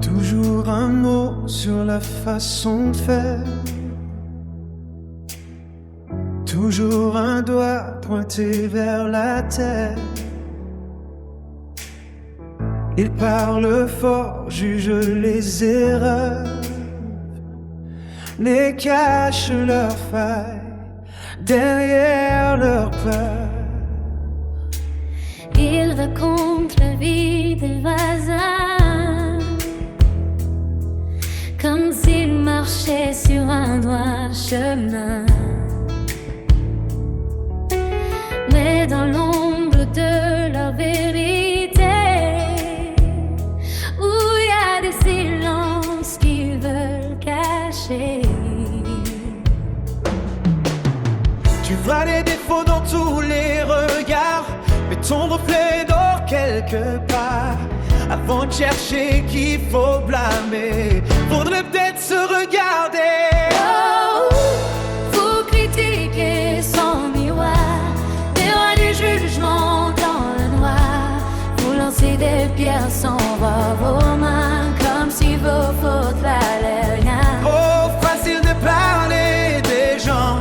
Toujours un mot sur la façon de faire, toujours un doigt pointé vers la terre. Ils parlent fort, jugent les erreurs, les cachent leurs failles derrière leur peur. Ils racontent la vie des voisins comme s'ils marchaient sur un droit chemin. Mais dans l'ombre de leur vérité, où il y a des silences qu'ils veulent cacher. Tu vois les défauts dans tous les regards, mais ton reflet dort quelque part. Avant de chercher qu'il faut blâmer, faudrait peut-être se regarder. Oh, vous critiquez sans miroir, des rois du jugement dans le noir. Vous lancez des pierres sans voir vos mains, comme si vos fautes valaient rien. Oh, facile de parler des gens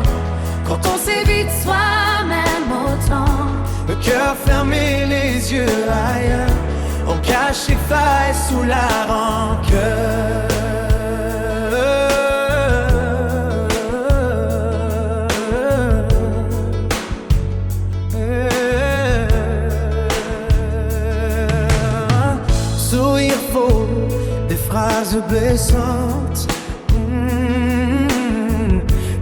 quand on s'évite Soi-même autant, le cœur fermé, les yeux ailleurs. On cache ses failles sous la rancœur. Sourire faux, des phrases blessantes,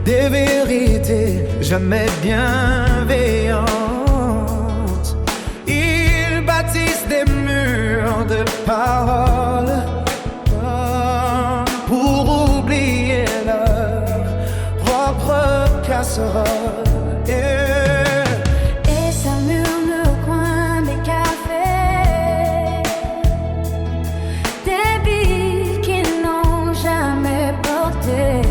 des vérités jamais bienveillantes. Ils bâtissent des murs de paroles pour oublier leur propre casserole. et ça murmure au coin des cafés, des billes qu'ils n'ont jamais portées.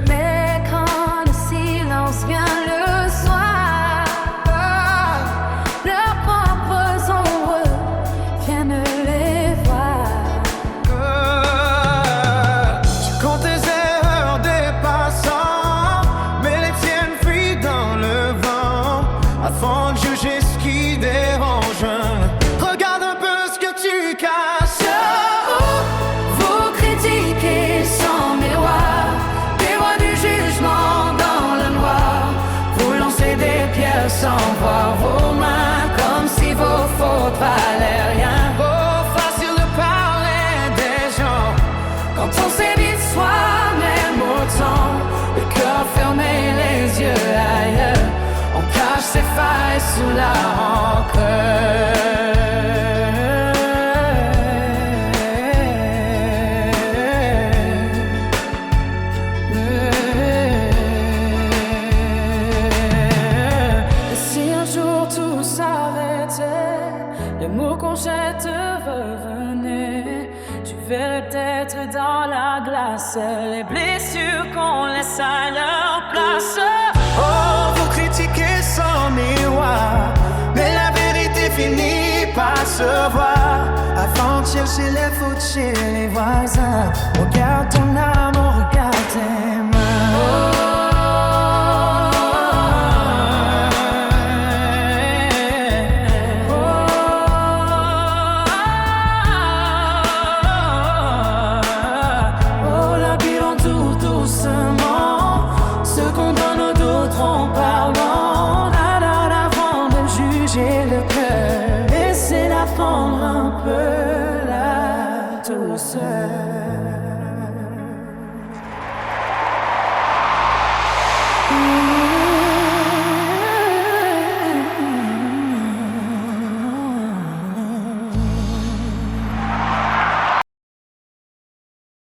Mais quand le silence vient le soir, leurs propres ombres viennent les voir. Tu comptes tes erreurs des passants, mais les tiennes fuient dans le vent. Avant de juger ce qui dérange, regarde un peu ce que tu casses. Vous critiquez sans miroir, des rois du jugement dans le noir. Vous lancez des pierres sans voir vos mains, comme si vos fautes valaient rien. Oh, facile de parler des gens Quand on s'évite soi-même autant, le cœur fermé, les yeux ailleurs. On cache ses failles sous la rancœur. si un jour tout s'arrêtait, les mots qu'on jette revenaient, tu verrais peut-être dans la glace les blessures qu'on laisse à leur place. Oh, vous critiquez sans miroir, mais la vérité finit par se voir. Avant de chercher les fautes chez les voisins, regarde ton âme, on regarde tes